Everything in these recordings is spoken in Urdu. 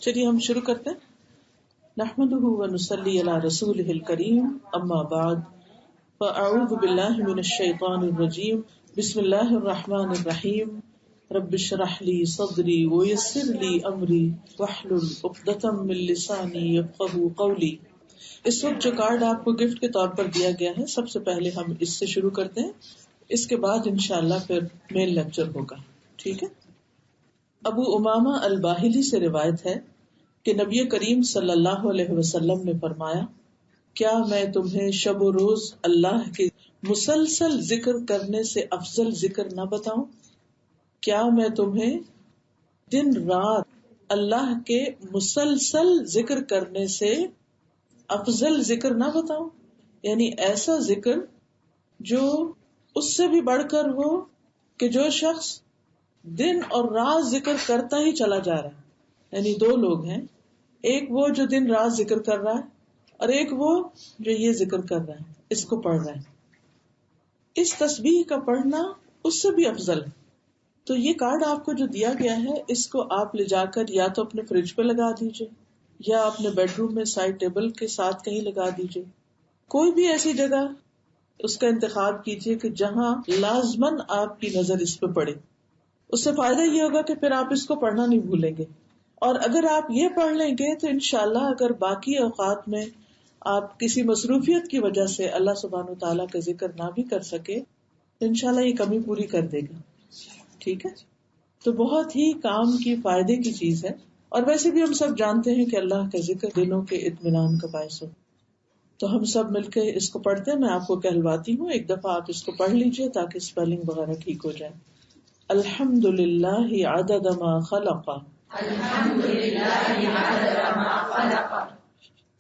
چلیے ہم شروع کرتے ہیں. نحمده ونصلی علی رسولہ الکریم اما بعد فاعوذ باللہ من الشیطان الرجیم بسم اللہ الرحمن الرحیم رب اشرح لی صدری ویسر لی امری واحلل عقدۃ من لسانی یفقہوا قولی. اس وقت جو کارڈ آپ کو گفٹ کے طور پر دیا گیا ہے سب سے پہلے ہم اس سے شروع کرتے ہیں, اس کے بعد انشاءاللہ پھر مین لیکچر ہوگا. ٹھیک ہے. ابو امامہ الباہلی سے روایت ہے کہ نبی کریم صلی اللہ علیہ وسلم نے فرمایا, کیا میں تمہیں شب و روز اللہ کے مسلسل ذکر کرنے سے افضل ذکر نہ بتاؤں؟ کیا میں تمہیں دن رات اللہ کے مسلسل ذکر کرنے سے افضل ذکر نہ بتاؤں؟ یعنی ایسا ذکر جو اس سے بھی بڑھ کر ہو کہ جو شخص دن اور رات ذکر کرتا ہی چلا جا رہا ہے. یعنی دو لوگ ہیں, ایک وہ جو دن رات ذکر کر رہا ہے اور ایک وہ جو یہ ذکر کر رہا ہے, اس کو پڑھ رہا ہے. اس تسبیح کا پڑھنا اس سے بھی افضل ہے. تو یہ کارڈ آپ کو جو دیا گیا ہے اس کو آپ لے جا کر یا تو اپنے فریج پہ لگا دیجئے یا اپنے بیڈ روم میں سائڈ ٹیبل کے ساتھ کہیں لگا دیجئے. کوئی بھی ایسی جگہ اس کا انتخاب کیجئے کہ جہاں لازماً آپ کی نظر اس پہ پڑے. اس سے فائدہ یہ ہوگا کہ پھر آپ اس کو پڑھنا نہیں بھولیں گے. اور اگر آپ یہ پڑھ لیں گے تو انشاءاللہ اگر باقی اوقات میں آپ کسی مصروفیت کی وجہ سے اللہ سبحانہ وتعالیٰ کا ذکر نہ بھی کر سکے تو انشاءاللہ یہ کمی پوری کر دے گا. ٹھیک ہے. تو بہت ہی کام کی فائدے کی چیز ہے. اور ویسے بھی ہم سب جانتے ہیں کہ اللہ کا ذکر دلوں کے اطمینان کا باعث ہو. تو ہم سب مل کے اس کو پڑھتے ہیں. میں آپ کو کہلواتی ہوں, ایک دفعہ آپ اس کو پڑھ لیجئے تاکہ اسپیلنگ وغیرہ ٹھیک ہو جائے. الحمد للہ عدد ما خلق, الحمد للہ عدد ما خلق,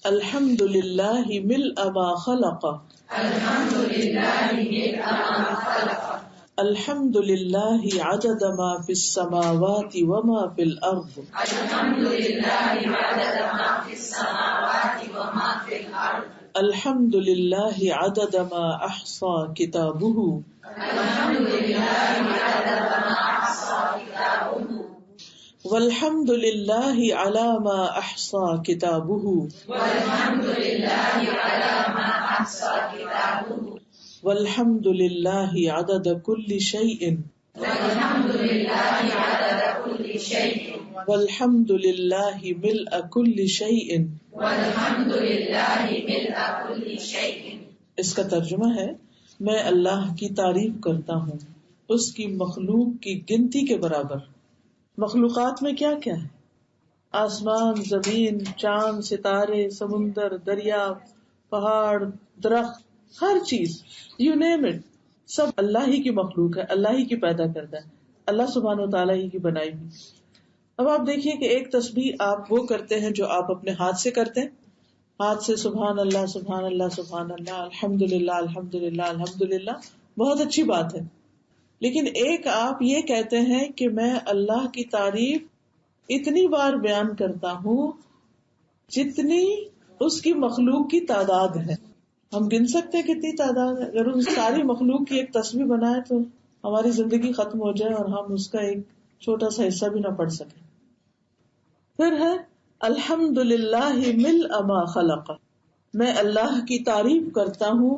الحمد للہ ملء ما خلق, الحمد للہ ملء ما خلق, الحمد للہ عدد ما فی السماوات وما فی الارض, الحمد للہ عدد ما فی السماوات وما فی الارض, الحمد للہ عدد ما احصى کتابہ, الحمد للہ عدد ما احصى کتابہ, والحمد للہ علی ما احصى کتابہ, والحمد للہ علی ما احصى کتابہ, والحمد للہ عدد کل شیء, والحمد للہ عدد کل شیء, والحمد للہ ملء کل شیء. والحمد للہ ملء کل شیء. اس کا ترجمہ ہے, میں اللہ کی تعریف کرتا ہوں اس کی مخلوق کی گنتی کے برابر. مخلوقات میں کیا کیا ہے؟ آسمان, زمین, چاند, ستارے, سمندر, دریا, پہاڑ, درخت, ہر چیز, یو نیم اٹ, سب اللہ ہی کی مخلوق ہے, اللہ ہی کی پیدا کرتا ہے, اللہ سبحانہ و تعالیٰ ہی کی بنائی ہوئی. اب آپ دیکھیے کہ ایک تسبیح آپ وہ کرتے ہیں جو آپ اپنے ہاتھ سے کرتے ہیں, ہاتھ سے سبحان اللہ سبحان اللہ سبحان اللہ, الحمد للہ الحمد للہ الحمد للہ, بہت اچھی بات ہے. لیکن ایک آپ یہ کہتے ہیں کہ میں اللہ کی تعریف اتنی بار بیان کرتا ہوں جتنی اس کی مخلوق کی تعداد ہے. ہم گن سکتے ہیں کتنی تعداد ہے؟ اگر اس ساری مخلوق کی ایک تسبیح بنائے تو ہماری زندگی ختم ہو جائے اور ہم اس کا ایک چھوٹا سا حصہ بھی نہ پڑھ سکیں. پھر ہے الحمد للہ ملء ما خلق, میں اللہ کی تعریف کرتا ہوں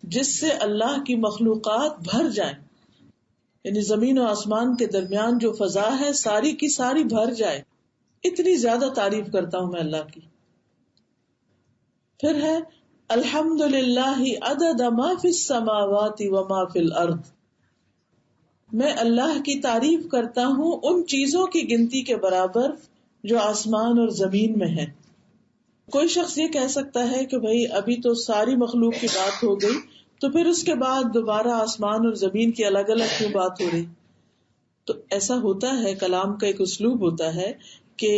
جس سے اللہ کی مخلوقات بھر جائیں. یعنی زمین و آسمان کے درمیان جو فضا ہے ساری کی ساری بھر جائے, اتنی زیادہ تعریف کرتا ہوں میں اللہ کی. پھر ہے الحمد للہ عدد ما فی السماوات وما فی الارض, میں اللہ کی تعریف کرتا ہوں ان چیزوں کی گنتی کے برابر جو آسمان اور زمین میں ہے. کوئی شخص یہ کہہ سکتا ہے کہ بھئی ابھی تو ساری مخلوق کی بات ہو گئی, تو پھر اس کے بعد دوبارہ آسمان اور زمین کی الگ الگ کیوں بات ہو رہی؟ تو ایسا ہوتا ہے, کلام کا ایک اسلوب ہوتا ہے کہ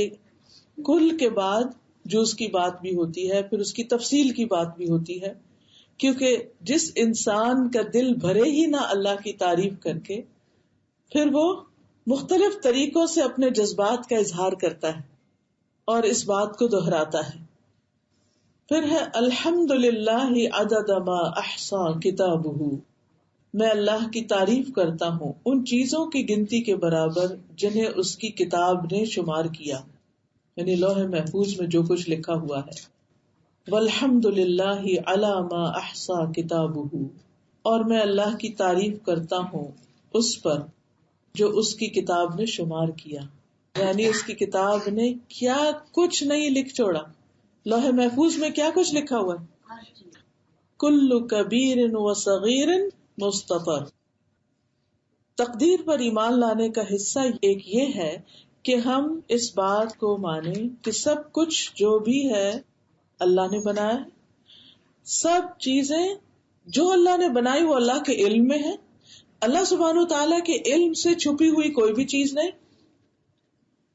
کل کے بعد جو اس کی بات بھی ہوتی ہے پھر اس کی تفصیل کی بات بھی ہوتی ہے, کیونکہ جس انسان کا دل بھرے ہی نہ اللہ کی تعریف کر کے, پھر وہ مختلف طریقوں سے اپنے جذبات کا اظہار کرتا ہے اور اس بات کو دہراتا ہے. پھر ہے الحمد للہ عدد ما احصا کتابہ، میں اللہ کی تعریف کرتا ہوں ان چیزوں کی گنتی کے برابر جنہیں اس کی کتاب نے شمار کیا. یعنی لوح محفوظ میں جو کچھ لکھا ہوا ہے. والحمد للہ علی ما احصا کتابہ، اور میں اللہ کی تعریف کرتا ہوں اس پر جو اس کی کتاب نے شمار کیا. یعنی اس کی کتاب نے کیا کچھ نہیں لکھ چھوڑا. لوح محفوظ میں کیا کچھ لکھا ہوا ہے؟ کل کبیر و صغیر مستطر. تقدیر پر ایمان لانے کا حصہ ایک یہ ہے کہ ہم اس بات کو مانیں کہ سب کچھ جو بھی ہے اللہ نے بنایا. سب چیزیں جو اللہ نے بنائی وہ اللہ کے علم میں ہے. اللہ سبحانہ وتعالیٰ کے علم سے چھپی ہوئی کوئی بھی چیز نہیں.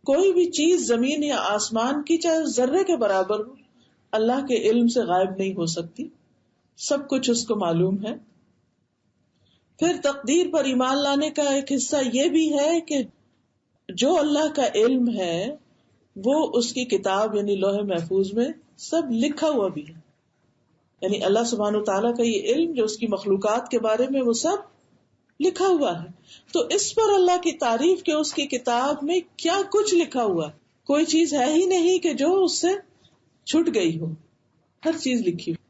کوئی بھی چیز زمین یا آسمان کی چاہے ذرے کے برابر ہو اللہ کے علم سے غائب نہیں ہو سکتی. سب کچھ اس کو معلوم ہے. پھر تقدیر پر ایمان لانے کا ایک حصہ یہ بھی ہے کہ جو اللہ کا علم ہے وہ اس کی کتاب یعنی لوح محفوظ میں سب لکھا ہوا بھی ہے. یعنی اللہ سبحانہ وتعالیٰ کا یہ علم جو اس کی مخلوقات کے بارے میں وہ سب لکھا ہوا ہے. تو اس پر اللہ کی تعریف کہ اس کی کتاب میں کیا کچھ لکھا ہوا ہے. کوئی چیز ہے ہی نہیں کہ جو اس سے چھٹ گئی ہو، ہر چیز لکھی ہو.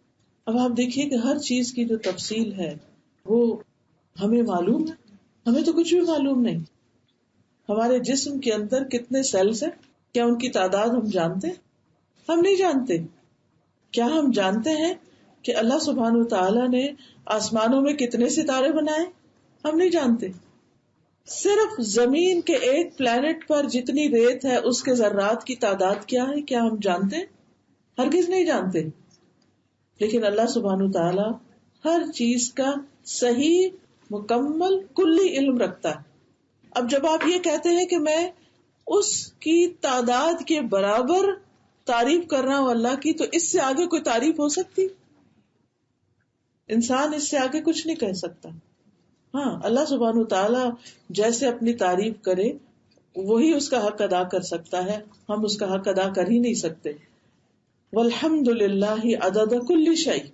اب آپ دیکھیے کہ ہر چیز کی جو تفصیل ہے وہ ہمیں معلوم ہے. ہمیں تو کچھ بھی معلوم نہیں. ہمارے جسم کے اندر کتنے سیلز ہیں، کیا ان کی تعداد ہم جانتے ہیں؟ ہم نہیں جانتے. کیا ہم جانتے ہیں کہ اللہ سبحانہ وتعالیٰ نے آسمانوں میں کتنے ستارے بنائے؟ ہم نہیں جانتے. صرف زمین کے ایک پلانٹ پر جتنی ریت ہے اس کے ذرات کی تعداد کیا ہے، کیا ہم جانتے ہیں؟ ہرگز نہیں جانتے. لیکن اللہ سبحانہ وتعالیٰ ہر چیز کا صحیح مکمل کلی علم رکھتا ہے. اب جب آپ یہ کہتے ہیں کہ میں اس کی تعداد کے برابر تعریف کر رہا ہوں اللہ کی، تو اس سے آگے کوئی تعریف ہو سکتی؟ انسان اس سے آگے کچھ نہیں کہہ سکتا. ہاں، اللہ سبحانہ وتعالیٰ جیسے اپنی تعریف کرے وہی اس کا حق ادا کر سکتا ہے. ہم اس کا حق ادا کر ہی نہیں سکتے. والحمد للہ عدد کل شیء.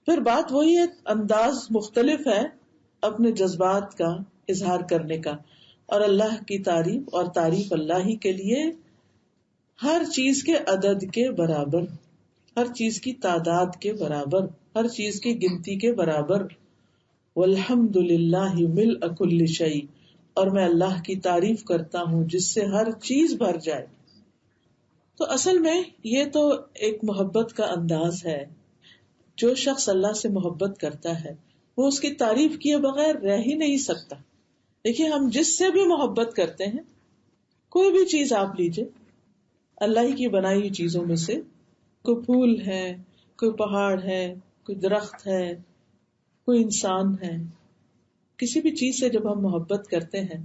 پھر بات وہی ہے، انداز مختلف ہے اپنے جذبات کا اظہار کرنے کا. اور اللہ کی تعریف اور تعریف اللہ ہی کے لیے ہر چیز کے عدد کے برابر، ہر چیز کی تعداد کے برابر، ہر چیز کی گنتی کے برابر. والحمد للہ ملء کل شیء. اور میں اللہ کی تعریف کرتا ہوں جس سے ہر چیز بھر جائے. تو اصل میں یہ تو ایک محبت کا انداز ہے. جو شخص اللہ سے محبت کرتا ہے وہ اس کی تعریف کیے بغیر رہ ہی نہیں سکتا. دیکھیے ہم جس سے بھی محبت کرتے ہیں، کوئی بھی چیز آپ لیجئے اللہ ہی کی بنائی ہوئی چیزوں میں سے، کوئی پھول ہے، کوئی پہاڑ ہے، کوئی درخت ہے، کوئی انسان ہے، کسی بھی چیز سے جب ہم محبت کرتے ہیں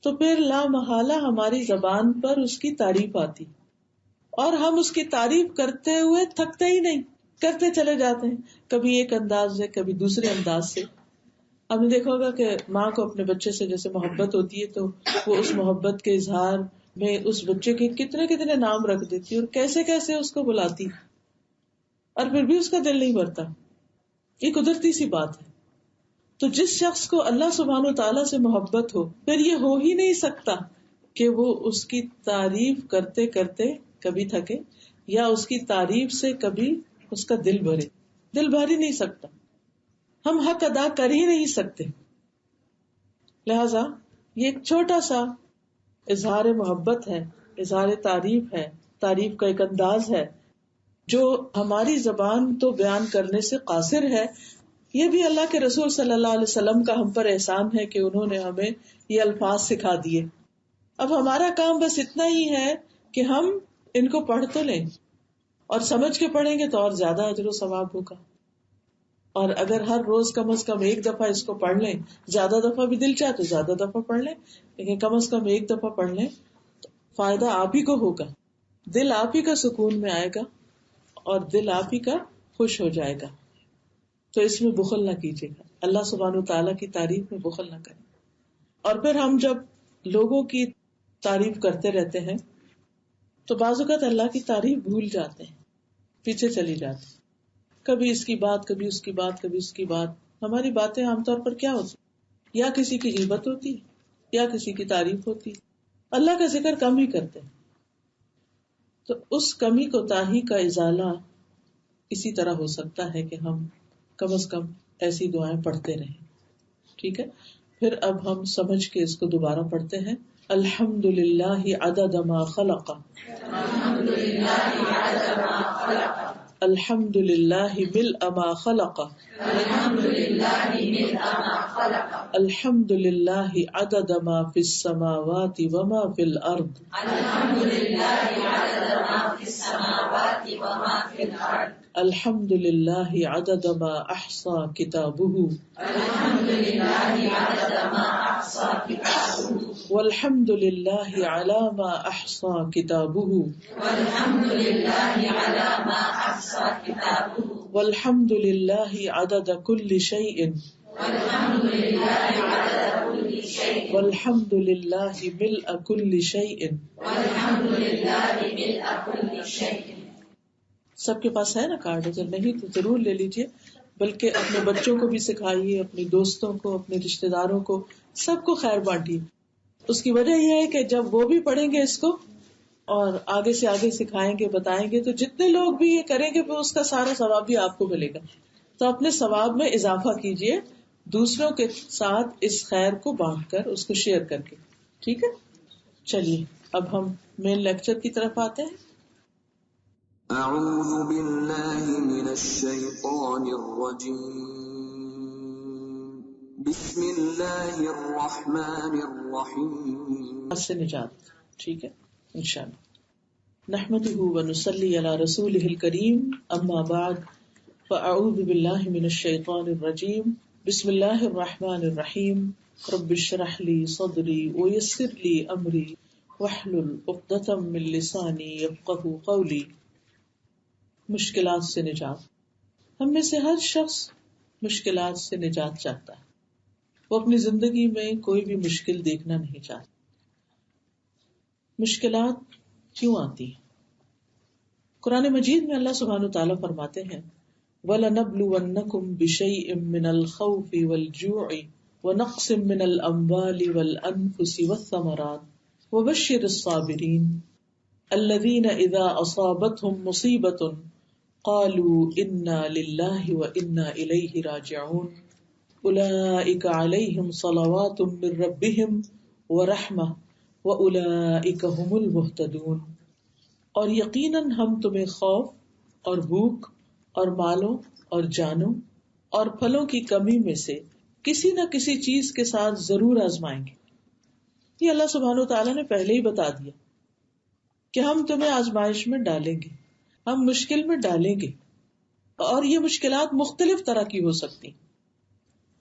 تو پھر لا محالہ ہماری زبان پر اس کی تعریف آتی، اور ہم اس کی تعریف کرتے ہوئے تھکتے ہی نہیں، کرتے چلے جاتے ہیں. کبھی ایک انداز سے، کبھی دوسرے انداز سے. آپ نے دیکھا ہوگا کہ ماں کو اپنے بچے سے جیسے محبت ہوتی ہے تو وہ اس محبت کے اظہار میں اس بچے کے کتنے کتنے نام رکھ دیتی اور کیسے کیسے اس کو بلاتی، اور پھر بھی اس کا دل نہیں بھرتا. یہ قدرتی سی بات ہے. تو جس شخص کو اللہ سبحانہ و تعالیٰ سے محبت ہو، پھر یہ ہو ہی نہیں سکتا کہ وہ اس کی تعریف کرتے کرتے کبھی تھکے یا اس کی تعریف سے کبھی اس کا دل بھرے. دل بھر ہی نہیں سکتا. ہم حق ادا کر ہی نہیں سکتے. لہذا یہ ایک چھوٹا سا اظہار محبت ہے، اظہار تعریف ہے، تعریف کا ایک انداز ہے جو ہماری زبان تو بیان کرنے سے قاصر ہے. یہ بھی اللہ کے رسول صلی اللہ علیہ وسلم کا ہم پر احسان ہے کہ انہوں نے ہمیں یہ الفاظ سکھا دیے. اب ہمارا کام بس اتنا ہی ہے کہ ہم ان کو پڑھ تو لیں، اور سمجھ کے پڑھیں گے تو اور زیادہ اجر و ثواب ہوگا. اور اگر ہر روز کم از کم ایک دفعہ اس کو پڑھ لیں، زیادہ دفعہ بھی دل چاہے تو زیادہ دفعہ پڑھ لیں، لیکن کم از کم ایک دفعہ پڑھ لیں تو فائدہ آپ ہی کو ہوگا. دل آپ ہی کا سکون میں آئے گا اور دل آپ ہی کا خوش ہو جائے گا. تو اس میں بخل نہ کیجیے گا. اللہ سبحانہ و تعالیٰ کی تعریف میں بخل نہ کریں. اور پھر ہم جب لوگوں کی تعریف کرتے رہتے ہیں تو بعض اوقات اللہ کی تعریف بھول جاتے ہیں، پیچھے چلی جاتی. کبھی اس کی بات، کبھی اس کی بات، کبھی اس کی بات. ہماری باتیں عام طور پر کیا ہوتی؟ یا کسی کی غیبت ہوتی یا کسی کی تعریف ہوتی. اللہ کا ذکر کم ہی کرتے ہیں. تو اس کمی کوتاہی کا ازالہ اسی طرح ہو سکتا ہے کہ ہم کم از کم ایسی دعائیں پڑھتے رہیں. ٹھیک ہے. پھر اب ہم سمجھ کے اس کو دوبارہ پڑھتے ہیں. الحمد للہ عدد ما خلق. الحمد للہ ملء ما خلق. الحمد للہ عدد ما فی السماوات وما فی الارض. الحمد للہ عدد ما احصى کتابہ. والحمد للہ علی ما احصى کتابہ. والحمد للہ عدد کل شیء. والحمد للہ ملء کل شیء. سب کے پاس ہے نا کارڈ؟ اگر نہیں تو ضرور لے لیجیے. بلکہ اپنے بچوں کو بھی سکھائیے، اپنے دوستوں کو، اپنے رشتے داروں کو، سب کو خیر بانٹیے. اس کی وجہ یہ ہے کہ جب وہ بھی پڑھیں گے اس کو اور آگے سے آگے سکھائیں گے، بتائیں گے، تو جتنے لوگ بھی یہ کریں گے اس کا سارا ثواب بھی آپ کو ملے گا. تو اپنے ثواب میں اضافہ کیجیے دوسروں کے ساتھ اس خیر کو بانٹ کر، اس کو شیئر کر کے. ٹھیک ہے. چلیے اب ہم مین لیکچر کی طرف آتے ہیں. اعوذ باللہ من الشیطان الرجیم. بسم اللہ الرحمن الرحیم. سے نجات. ٹھیک ہے انشاءاللہ. نحمده ونصلی علی رسولہ الکریم. اما بعد فاعوذ باللہ من الشیطان الرجیم. بسم اللہ الرحمن الرحیم. رب اشرح لی صدری ویسر لی امری واحلل عقدۃ من لسانی یفقہوا قولی. مشکلات سے نجات. ہم میں سے ہر شخص مشکلات سے نجات چاہتا ہے. وہ اپنی زندگی میں کوئی بھی مشکل دیکھنا نہیں چاہتا. مشکلات کیوں آتی ہیں؟ قرآن مجید میں اللہ سبحانہ وتعالیٰ فرماتے ہیں وَلَنَبْلُوَنَّكُمْ بِشَيْءٍ مِّنَ الْخَوْفِ وَالْجُوعِ وَنَقْصٍ مِّنَ الْأَمْوَالِ وَالْأَنفُسِ وَالثَّمَرَاتِ وَبَشِّرِ الصَّابِرِينَ الَّذِينَ إِذَا أَصَابَتْهُمْ مُصِيبَةٌ قَالُوا إِنَّا لِلَّهِ وَإِنَّا إِلَيْهِ رَاجِعُونَ أُولَئِكَ عَلَيْهِمْ صَلَوَاتٌ مِّن رَّبِّهِمْ وَرَحْمَةٌ وَأُولَئِكَ هُمُ الْمُهْتَدُونَ. اور یقیناً ہم تمہیں خوف اور بھوک اور مالوں اور جانوں اور پھلوں کی کمی میں سے کسی نہ کسی چیز کے ساتھ ضرور آزمائیں گے. یہ اللہ سبحانہ وتعالیٰ نے پہلے ہی بتا دیا کہ ہم تمہیں آزمائش میں ڈالیں گے، ہم مشکل میں ڈالیں گے. اور یہ مشکلات مختلف طرح کی ہو سکتی.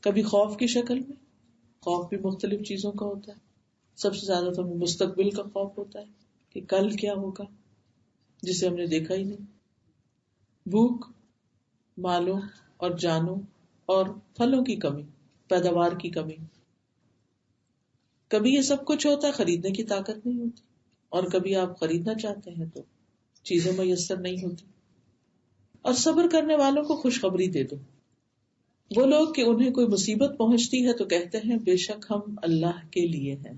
کبھی خوف کی شکل میں، خوف بھی مختلف چیزوں کا ہوتا ہے. سب سے زیادہ تو مستقبل کا خوف ہوتا ہے کہ کل کیا ہوگا جسے ہم نے دیکھا ہی نہیں. بھوک، مالوں اور جانوں اور پھلوں کی کمی، پیداوار کی کمی. کبھی یہ سب کچھ ہوتا ہے، خریدنے کی طاقت نہیں ہوتی، اور کبھی آپ خریدنا چاہتے ہیں تو چیزیں میسر نہیں ہوتی. اور صبر کرنے والوں کو خوشخبری دے دو. وہ لوگ کہ انہیں کوئی مصیبت پہنچتی ہے تو کہتے ہیں بے شک ہم اللہ کے لیے ہیں،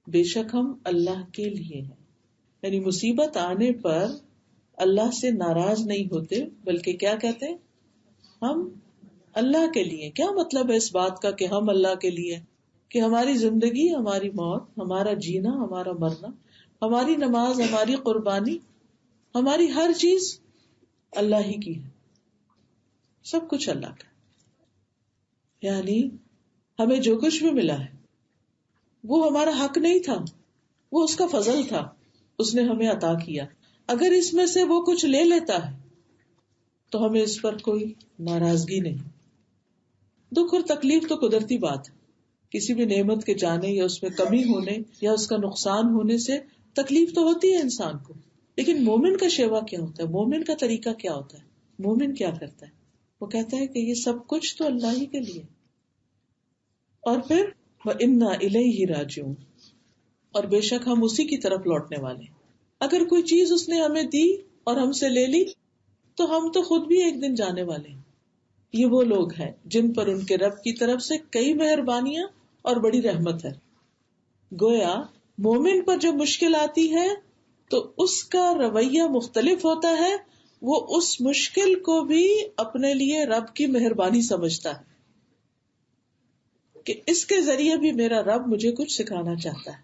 بے شک ہم اللہ کے لیے ہیں. یعنی مصیبت آنے پر اللہ سے ناراض نہیں ہوتے، بلکہ کیا کہتے ہیں؟ ہم اللہ کے لیے. کیا مطلب ہے اس بات کا کہ ہم اللہ کے لیے؟ کہ ہماری زندگی، ہماری موت، ہمارا جینا، ہمارا مرنا، ہماری نماز، ہماری قربانی، ہماری ہر چیز اللہ ہی کی ہے. سب کچھ اللہ کا. یعنی ہمیں جو کچھ بھی ملا ہے وہ ہمارا حق نہیں تھا، وہ اس کا فضل تھا، اس نے ہمیں عطا کیا. اگر اس میں سے وہ کچھ لے لیتا ہے تو ہمیں اس پر کوئی ناراضگی نہیں. دکھ اور تکلیف تو قدرتی بات ہے. کسی بھی نعمت کے جانے یا اس میں کمی ہونے یا اس کا نقصان ہونے سے تکلیف تو ہوتی ہے انسان کو. لیکن مومن کا شیوا کیا ہوتا ہے؟ مومن کا طریقہ کیا ہوتا ہے؟ مومن کیا کرتا ہے؟ وہ کہتا ہے کہ یہ سب کچھ تو اللہ ہی کے لیے، اور پھر وَإِنَّا إِلَيْهِ رَاجِعُونَ، اور بے شک ہم اسی کی طرف لوٹنے والے. اگر کوئی چیز اس نے ہمیں دی اور ہم سے لے لی تو ہم تو خود بھی ایک دن جانے والے ہیں. یہ وہ لوگ ہیں جن پر ان کے رب کی طرف سے کئی مہربانیاں اور بڑی رحمت ہے. گویا مومن پر جب مشکل آتی ہے تو اس کا رویہ مختلف ہوتا ہے. وہ اس مشکل کو بھی اپنے لیے رب کی مہربانی سمجھتا ہے کہ اس کے ذریعے بھی میرا رب مجھے کچھ سکھانا چاہتا ہے,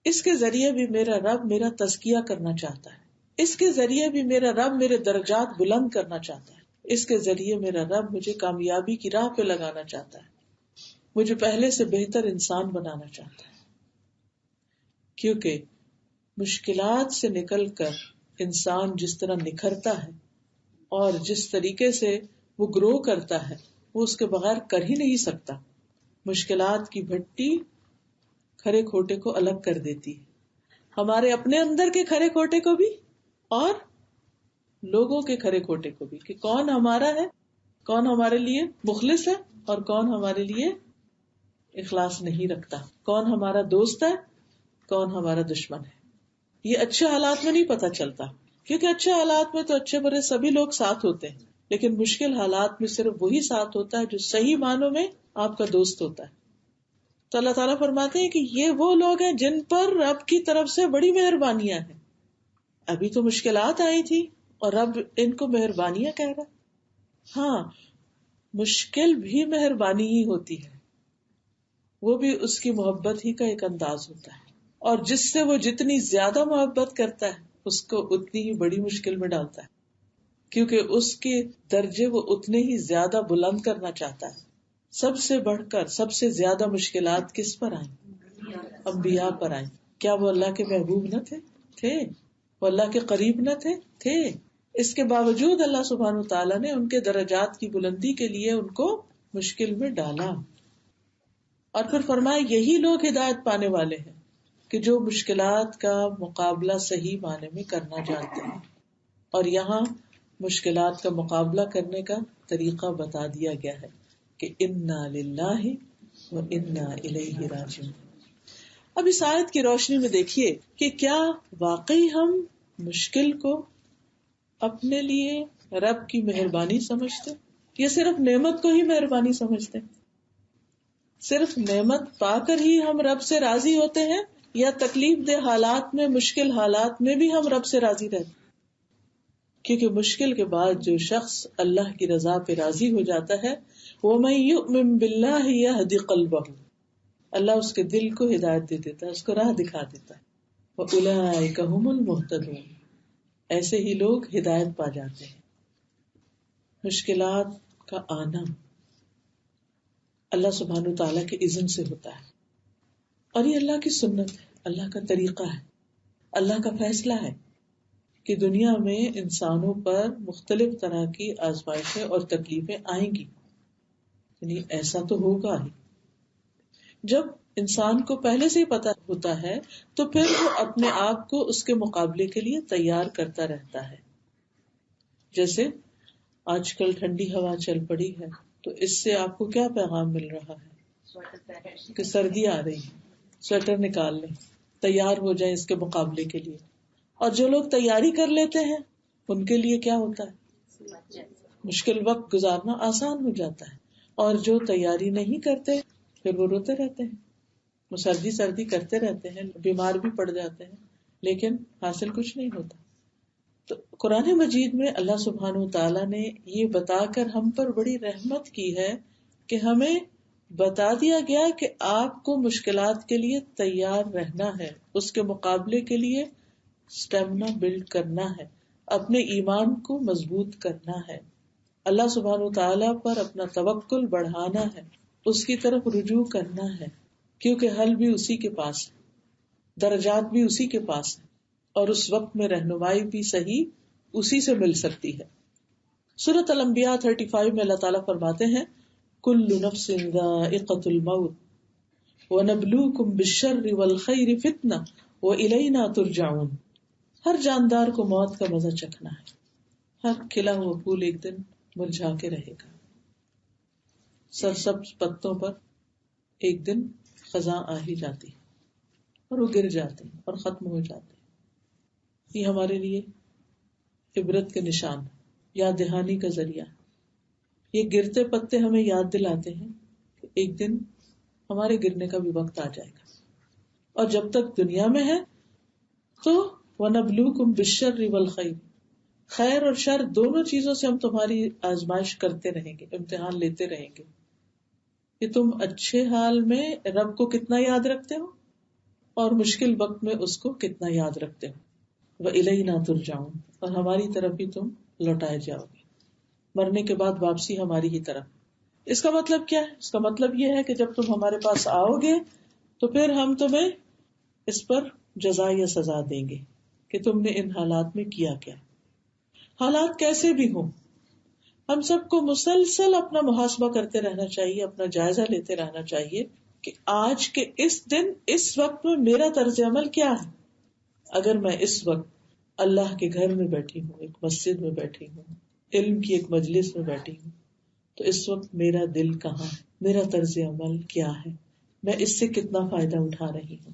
اس کے ذریعے بھی میرا رب میرا تزکیہ کرنا چاہتا ہے, اس کے ذریعے بھی میرا رب میرے درجات بلند کرنا چاہتا ہے, اس کے ذریعے میرا رب مجھے کامیابی کی راہ پہ لگانا چاہتا ہے, مجھے پہلے سے بہتر انسان بنانا چاہتا ہے. کیونکہ مشکلات سے نکل کر انسان جس طرح نکھرتا ہے اور جس طریقے سے وہ گرو کرتا ہے وہ اس کے بغیر کر ہی نہیں سکتا. مشکلات کی بھٹی کھرے کھوٹے کو الگ کر دیتی ہے, ہمارے اپنے اندر کے کھرے کھوٹے کو بھی اور لوگوں کے کھرے کھوٹے کو بھی, کہ کون ہمارا ہے, کون ہمارے لیے مخلص ہے اور کون ہمارے لیے اخلاص نہیں رکھتا, کون ہمارا دوست ہے, کون ہمارا دشمن ہے. یہ اچھے حالات میں نہیں پتا چلتا, کیونکہ اچھے حالات میں تو اچھے برے سبھی لوگ ساتھ ہوتے ہیں, لیکن مشکل حالات میں صرف وہی ساتھ ہوتا ہے جو صحیح معنوں میں آپ کا دوست ہوتا ہے. تو اللہ تعالیٰ فرماتے ہیں کہ یہ وہ لوگ ہیں جن پر رب کی طرف سے بڑی مہربانیاں ہیں. ابھی تو مشکلات آئی تھی اور رب ان کو مہربانیاں کہہ رہا. ہاں, مشکل بھی مہربانی ہی ہوتی ہے, وہ بھی اس کی محبت ہی کا ایک انداز ہوتا ہے, اور جس سے وہ جتنی زیادہ محبت کرتا ہے اس کو اتنی ہی بڑی مشکل میں ڈالتا ہے, کیونکہ اس کے درجے وہ اتنے ہی زیادہ بلند کرنا چاہتا ہے. سب سے بڑھ کر سب سے زیادہ مشکلات کس پر آئیں؟ انبیاء پر آئیں. کیا وہ اللہ کے محبوب نہ تھے؟ وہ اللہ کے قریب نہ تھے. اس کے باوجود اللہ سبحانہ وتعالیٰ نے ان کے درجات کی بلندی کے لیے ان کو مشکل میں ڈالا. اور پھر فرمایا یہی لوگ ہدایت پانے والے ہیں کہ جو مشکلات کا مقابلہ صحیح معنی میں کرنا جانتے ہیں. اور یہاں مشکلات کا مقابلہ کرنے کا طریقہ بتا دیا گیا ہے کہ انا للہ و انا الیہ راجعون. اب اس آیت کی روشنی میں دیکھیے کہ کیا واقعی ہم مشکل کو اپنے لیے رب کی مہربانی سمجھتے یا صرف نعمت کو ہی مہربانی سمجھتے؟ صرف نعمت پا کر ہی ہم رب سے راضی ہوتے ہیں یا تکلیف دہ حالات میں, مشکل حالات میں بھی ہم رب سے راضی رہتے؟ کیونکہ مشکل کے بعد جو شخص اللہ کی رضا پہ راضی ہو جاتا ہے وَمَن يُؤْمِن بِاللَّهِ يَهْدِ قَلْبَهُ, اللہ اس کے دل کو ہدایت دے دیتا ہے, اس کو راہ دکھا دیتا ہے. وَأُولَٰئِكَ هُمُ الْمُهْتَدُونَ, ایسے ہی لوگ ہدایت پا جاتے ہیں. مشکلات کا آنا اللہ سبحانہ تعالیٰ کے اذن سے ہوتا ہے, اور یہ اللہ کی سنت ہے, اللہ کا طریقہ ہے, اللہ کا فیصلہ ہے کہ دنیا میں انسانوں پر مختلف طرح کی آزمائشیں اور تکلیفیں آئیں گی. یعنی ایسا تو ہوگا ہی. جب انسان کو پہلے سے ہی پتا ہوتا ہے تو پھر وہ اپنے آپ کو اس کے مقابلے کے لیے تیار کرتا رہتا ہے. جیسے آج کل ٹھنڈی ہوا چل پڑی ہے تو اس سے آپ کو کیا پیغام مل رہا ہے کہ سردی آ رہی ہے, سویٹر نکال لیں, تیار ہو جائیں اس کے مقابلے کے لیے. اور جو لوگ تیاری کر لیتے ہیں ان کے لیے کیا ہوتا ہے؟ مشکل وقت گزارنا آسان ہو جاتا ہے. اور جو تیاری نہیں کرتے پھر وہ روتے رہتے ہیں, وہ سردی کرتے رہتے ہیں, بیمار بھی پڑ جاتے ہیں, لیکن حاصل کچھ نہیں ہوتا. تو قرآن مجید میں اللہ سبحانہ وتعالیٰ نے یہ بتا کر ہم پر بڑی رحمت کی ہے کہ ہمیں بتا دیا گیا کہ آپ کو مشکلات کے لیے تیار رہنا ہے, اس کے مقابلے کے لیے اسٹیمنا بلڈ کرنا ہے, اپنے ایمان کو مضبوط کرنا ہے, اللہ سبحانہ وتعالیٰ پر اپنا توکل بڑھانا ہے, اس کی طرف رجوع کرنا ہے, کیونکہ حل بھی اسی کے پاس ہے, درجات بھی اسی کے پاس ہے, اور اس وقت میں رہنمائی بھی صحیح اسی سے مل سکتی ہے. سورۃ الانبیاء 35 میں اللہ تعالیٰ فرماتے ہیں کل نفس ذائقۃ الموت ونبلوکم بالشر والخیر فتنہ والینا ترجعون. ہر جاندار کو موت کا مزہ چکھنا ہے, ہر کھلا ہوا پھول ایک دن مرجھا کے رہے گا, سرسبز پتوں پر ایک دن خزاں آ ہی جاتی ہے اور وہ گر جاتے ہیں اور ختم ہو جاتے ہیں. یہ ہمارے لیے عبرت کے نشان, یاد دہانی کا ذریعہ. یہ گرتے پتے ہمیں یاد دلاتے ہیں کہ ایک دن ہمارے گرنے کا بھی وقت آ جائے گا, اور جب تک دنیا میں ہے تو وَنَبْلُوكُمْ بِالشَّرِّ وَالْخَيْرِ، خیر اور شر دونوں چیزوں سے ہم تمہاری آزمائش کرتے رہیں گے، امتحان لیتے رہیں گے کہ تم اچھے حال میں رب کو کتنا یاد رکھتے ہو اور مشکل وقت میں اس کو کتنا یاد رکھتے ہو۔ وَإِلَيْنَا تُرْجَعُونَ، اور ہماری طرف ہی تم لوٹائے جاؤ گے، مرنے کے بعد واپسی ہماری ہی طرف۔ اس کا مطلب کیا ہے؟ اس کا مطلب یہ ہے کہ جب تم ہمارے پاس آؤ گے تو پھر ہم تمہیں اس پر جزا یا سزا دیں گے کہ تم نے ان حالات میں کیا کیا۔ حالات کیسے بھی ہوں، ہم سب کو مسلسل اپنا محاسبہ کرتے رہنا چاہیے، اپنا جائزہ لیتے رہنا چاہیے کہ آج کے اس دن اس وقت میں میرا طرز عمل کیا ہے۔ اگر میں اس وقت اللہ کے گھر میں بیٹھی ہوں، ایک مسجد میں بیٹھی ہوں، علم کی ایک مجلس میں بیٹھی ہوں، تو اس وقت میرا دل کہاں ہے، میرا طرز عمل کیا ہے، میں اس سے کتنا فائدہ اٹھا رہی ہوں،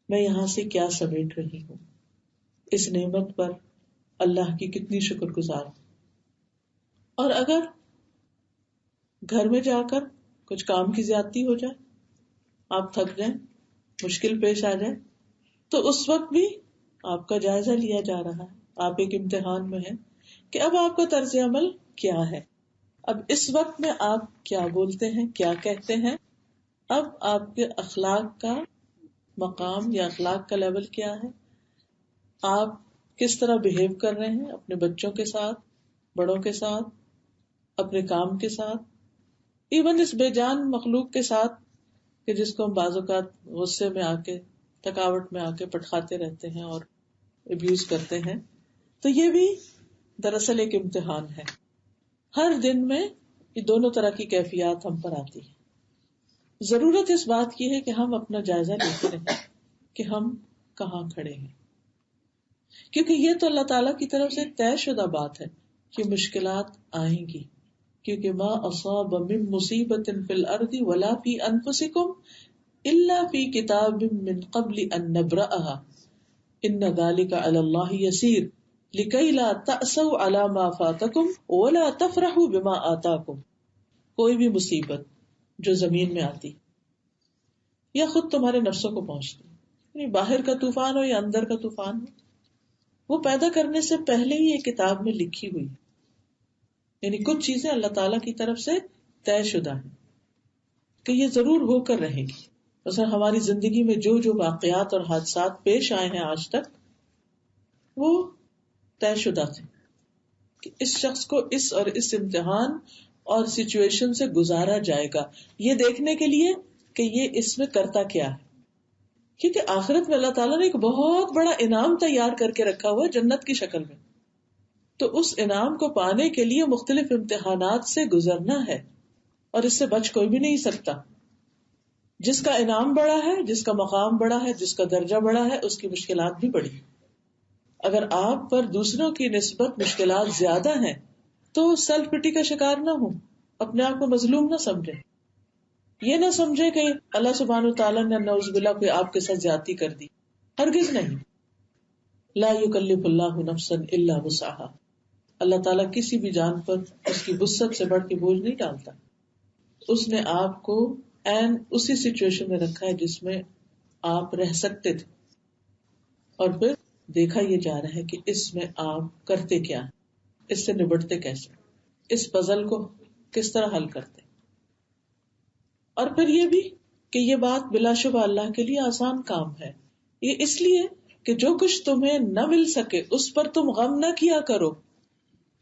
میں یہاں سے کیا سمیٹ رہی ہوں، اس نعمت پر اللہ کی کتنی شکر گزار ہوں۔ اور اگر گھر میں جا کر کچھ کام کی زیادتی ہو جائے، آپ تھک جائیں، مشکل پیش آ جائے، تو اس وقت بھی آپ کا جائزہ لیا جا رہا ہے، آپ ایک امتحان میں ہیں کہ اب آپ کا طرز عمل کیا ہے، اب اس وقت میں آپ کیا بولتے ہیں، کیا کہتے ہیں، اب آپ کے اخلاق کا مقام یا اخلاق کا لیول کیا ہے، آپ کس طرح بہیو کر رہے ہیں اپنے بچوں کے ساتھ، بڑوں کے ساتھ، اپنے کام کے ساتھ، ایون اس بے جان مخلوق کے ساتھ کہ جس کو ہم بعض اوقات غصے میں آ کے، تھکاوٹ میں آ کے پٹخاتے رہتے ہیں اور ابیوز کرتے ہیں۔ تو یہ بھی دراصل ایک امتحان ہے۔ ہر دن میں یہ دونوں طرح کی کیفیات ہم پر آتی ہے۔ ضرورت اس بات کی ہے کہ ہم اپنا جائزہ لیتے رہیں کہ ہم کہاں کھڑے ہیں، کیونکہ یہ تو اللہ تعالیٰ کی طرف سے طے شدہ بات ہے کہ مشکلات آئیں گی، کیونکہ ما اصاب من مصیبت فی الارض ولا فی انفسکم الا فی کتاب من قبل ان نبرأها ان ذلک علی اللہ یسیر لکی لا تأسوا علی ما فاتکم ولا تفرحوا بما آتاکم۔ کوئی بھی مصیبت جو زمین میں آتی یا خود تمہارے نفسوں کو پہنچتی، یعنی باہر کا طوفان ہو یا اندر کا طوفان ہو، وہ پیدا کرنے سے پہلے ہی ایک کتاب میں لکھی ہوئی، یعنی کچھ چیزیں اللہ تعالیٰ کی طرف سے طے شدہ ہیں کہ یہ ضرور ہو کر رہے گی۔ مثلا ہماری زندگی میں جو جو واقعات اور حادثات پیش آئے ہیں آج تک، وہ طے شدہ تھے کہ اس شخص کو اس اور اس امتحان اور سچویشن سے گزارا جائے گا، یہ دیکھنے کے لیے کہ یہ اس میں کرتا کیا ہے، کیونکہ آخرت میں اللہ تعالیٰ نے ایک بہت بڑا انعام تیار کر کے رکھا ہوا ہے جنت کی شکل میں، تو اس انعام کو پانے کے لیے مختلف امتحانات سے گزرنا ہے، اور اس سے بچ کوئی بھی نہیں سکتا۔ جس کا انعام بڑا ہے، جس کا مقام بڑا ہے، جس کا درجہ بڑا ہے، اس کی مشکلات بھی بڑی۔ اگر آپ پر دوسروں کی نسبت مشکلات زیادہ ہیں تو سیلف پٹی کا شکار نہ ہو، اپنے آپ کو مظلوم نہ سمجھے، یہ نہ سمجھے کہ اللہ سبحانہ وتعالیٰ نے نعوذ باللہ کوئی آپ کے ساتھ زیادتی کر دی، ہرگز نہیں۔ لا یکلف اللہ نفسا الا وسعها، اللہ تعالیٰ کسی بھی جان پر اس کی وسعت سے بڑھ کے بوجھ نہیں ڈالتا۔ اس نے آپ کو عین اسی سچویشن میں رکھا ہے جس میں آپ رہ سکتے تھے، اور پھر دیکھا یہ جا رہا ہے کہ اس میں آپ کرتے کیا، اس سے نبٹتے کیسے، اس پزل کو کس طرح حل کرتے۔ اور پھر یہ بھی کہ یہ بات بلا شبہ اللہ کے لیے آسان کام ہے، یہ اس لیے کہ جو کچھ تمہیں نہ مل سکے اس پر تم غم نہ کیا کرو،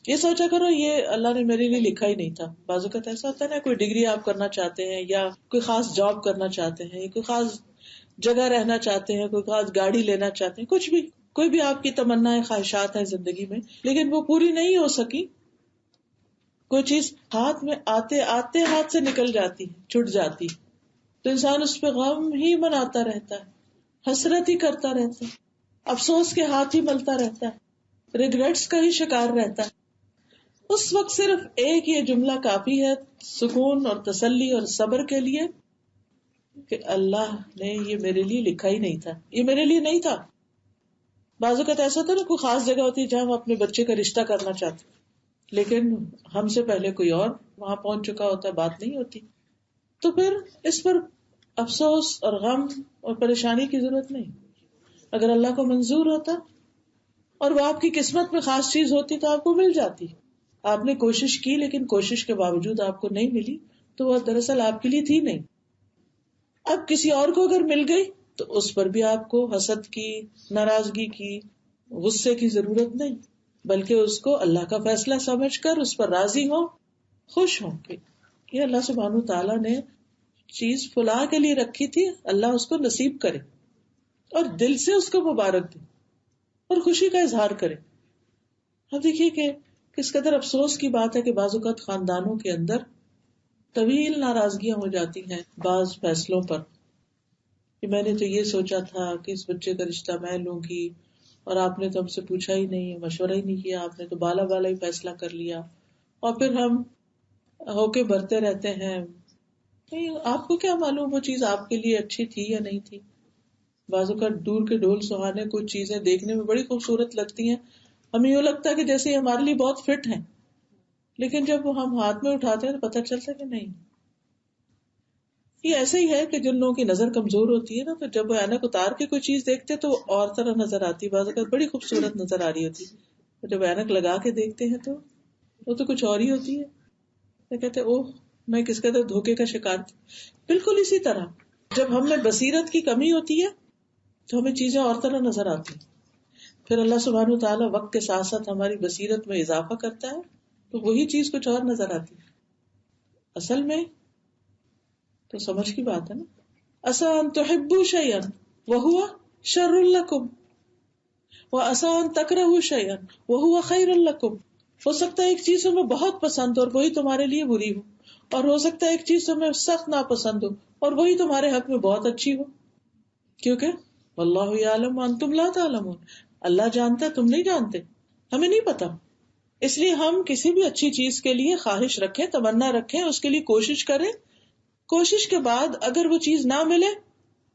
یہ سوچا کرو یہ اللہ نے میرے لیے لکھا ہی نہیں تھا۔ بعض اوقات ایسا ہوتا ہے نا، کوئی ڈگری آپ کرنا چاہتے ہیں یا کوئی خاص جاب کرنا چاہتے ہیں یا کوئی خاص جگہ رہنا چاہتے ہیں، کوئی خاص گاڑی لینا چاہتے ہیں، کچھ بھی، کوئی بھی آپ کی تمنا خواہشات ہیں زندگی میں، لیکن وہ پوری نہیں ہو سکی، کوئی چیز ہاتھ میں آتے آتے ہاتھ سے نکل جاتی، چھٹ جاتی، تو انسان اس پہ غم ہی مناتا رہتا ہے، حسرت ہی کرتا رہتا ہے، افسوس کے ہاتھ ہی ملتا رہتا ہے، ریگریٹس کا ہی شکار رہتا ہے۔ اس وقت صرف ایک یہ جملہ کافی ہے سکون اور تسلی اور صبر کے لیے کہ اللہ نے یہ میرے لیے لکھا ہی نہیں تھا، یہ میرے لیے نہیں تھا۔ بعض اوقات ایسا ہوتا ہے نا، کوئی خاص جگہ ہوتی ہے جہاں ہم اپنے بچے کا رشتہ کرنا چاہتے ہیں، لیکن ہم سے پہلے کوئی اور وہاں پہنچ چکا ہوتا ہے، بات نہیں ہوتی، تو پھر اس پر افسوس اور غم اور پریشانی کی ضرورت نہیں۔ اگر اللہ کو منظور ہوتا اور وہ آپ کی قسمت میں خاص چیز ہوتی تو آپ کو مل جاتی. آپ نے کوشش کی لیکن کوشش کے باوجود آپ کو نہیں ملی تو وہ دراصل آپ کے لیے تھی نہیں. اب کسی اور کو اگر مل گئی تو اس پر بھی آپ کو حسد کی، ناراضگی کی، غصے کی ضرورت نہیں، بلکہ اس کو اللہ کا فیصلہ سمجھ کر اس پر راضی ہو، خوش ہوں کہ یہ اللہ سبحانہ تعالیٰ نے چیز فلاں کے لیے رکھی تھی، اللہ اس کو نصیب کرے، اور دل سے اس کو مبارک دے اور خوشی کا اظہار کرے. اب دیکھیے کہ کس قدر افسوس کی بات ہے کہ بعض اوقات خاندانوں کے اندر طویل ناراضگیاں ہو جاتی ہیں بعض فیصلوں پر، کہ میں نے تو یہ سوچا تھا کہ اس بچے کا رشتہ میں لوں گی اور آپ نے تو ہم سے پوچھا ہی نہیں، مشورہ ہی نہیں کیا، آپ نے تو بالا بالا ہی فیصلہ کر لیا. اور پھر ہم ہو کے بھرتے رہتے ہیں. نہیں، آپ کو کیا معلوم وہ چیز آپ کے لیے اچھی تھی یا نہیں تھی. بعض اوقات دور کے ڈھول سہانے کچھ چیزیں دیکھنے میں بڑی خوبصورت لگتی ہیں، ہمیں یوں لگتا ہے کہ جیسے یہ ہمارے لیے بہت فٹ ہیں، لیکن جب وہ ہم ہاتھ میں اٹھاتے ہیں تو پتہ چلتا ہے کہ نہیں. یہ ایسے ہی ہے کہ جن لوگوں کی نظر کمزور ہوتی ہے نا، تو جب وہ اینک اتار کے کوئی چیز دیکھتے تو اور طرح نظر آتی، بعض اوقات بڑی خوبصورت نظر آ رہی ہوتی، جب اینک لگا کے دیکھتے ہیں تو وہ تو کچھ اور ہی ہوتی ہے. تو کہتے اوہ میں کس قدر دھوکے کا شکار تھی. بالکل اسی طرح جب ہم میں بصیرت کی کمی ہوتی ہے تو ہمیں چیزیں اور طرح نظر آتی ہیں. پھر اللہ سبحانہ وتعالیٰ وقت کے ساتھ ساتھ ہماری بصیرت میں اضافہ کرتا ہے تو وہی چیز کچھ اور نظر آتی ہے. اصل میں تو سمجھ کی بات ہے نا. عسیٰ ان تحبوا شیئا وہو شر لکم وعسیٰ ان تکرہوا شیئا وہو خیر لکم. ہو سکتا ہے ایک چیز تمہیں بہت پسند ہو اور وہی تمہارے لیے بری ہو، اور ہو سکتا ہے ایک چیز تمہیں سخت ناپسند ہو اور وہی تمہارے حق میں بہت اچھی ہو. کیونکہ واللہ یعلم وانتم لا تعلمون، اللہ جانتا ہے تم نہیں جانتے، ہمیں نہیں پتا. اس لیے ہم کسی بھی اچھی چیز کے لیے خواہش رکھیں، تمنا رکھیں، اس کے لیے کوشش کریں. کوشش کے بعد اگر وہ چیز نہ ملے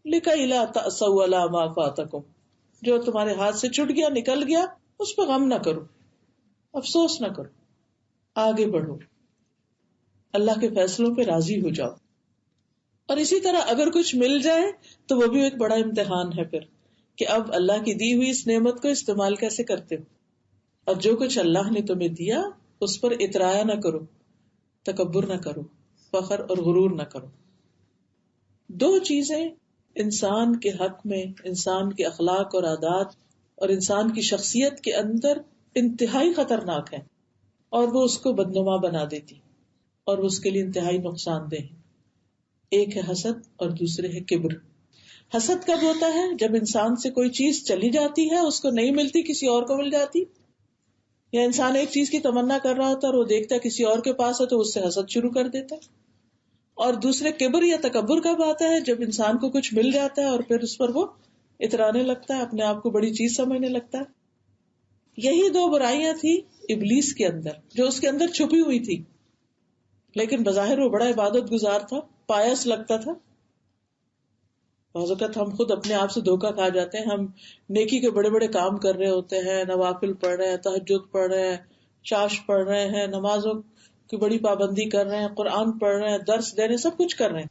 لِكَيْ لَا تَأْسَوْا عَلَىٰ مَا فَاتَكُمْ، جو تمہارے ہاتھ سے چھوٹ گیا، نکل گیا، اس پہ غم نہ کرو، افسوس نہ کرو، آگے بڑھو، اللہ کے فیصلوں پہ راضی ہو جاؤ. اور اسی طرح اگر کچھ مل جائے تو وہ بھی ایک بڑا امتحان ہے پھر، کہ اب اللہ کی دی ہوئی اس نعمت کو استعمال کیسے کرتے ہو. اور جو کچھ اللہ نے تمہیں دیا اس پر اترایا نہ کرو، تکبر نہ کرو، فخر اور غرور نہ کرو. دو چیزیں انسان کے حق میں، انسان کے اخلاق اور عادات اور انسان کی شخصیت کے اندر انتہائی خطرناک ہیں، اور وہ اس کو بدنما بنا دیتی اور وہ اس کے لیے انتہائی نقصان دہ ہے. ایک ہے حسد اور دوسرے ہے کبر. حسد کب ہوتا ہے؟ جب انسان سے کوئی چیز چلی جاتی ہے، اس کو نہیں ملتی، کسی اور کو مل جاتی، یا انسان ایک چیز کی تمنا کر رہا ہوتا ہے اور وہ دیکھتا ہے کسی اور کے پاس ہے تو اس سے حسد شروع کر دیتا ہے. اور دوسرے کبر یا تکبر کب آتا ہے؟ جب انسان کو کچھ مل جاتا ہے اور پھر اس پر وہ اترانے لگتا ہے، اپنے آپ کو بڑی چیز سمجھنے لگتا ہے. یہی دو برائیاں تھی ابلیس کے اندر، جو اس کے اندر چھپی ہوئی تھی، لیکن بظاہر وہ بڑا عبادت گزار تھا، پایس لگتا تھا. بعض اوقات ہم خود اپنے آپ سے دھوکا کھا جاتے ہیں. ہم نیکی کے بڑے بڑے کام کر رہے ہوتے ہیں، نوافل پڑھ رہے ہیں، تہجد پڑھ رہے ہیں، چاش پڑھ رہے ہیں، نمازوں کی بڑی پابندی کر رہے ہیں، قرآن پڑھ رہے ہیں، درس دے رہے ہیں، سب کچھ کر رہے ہیں.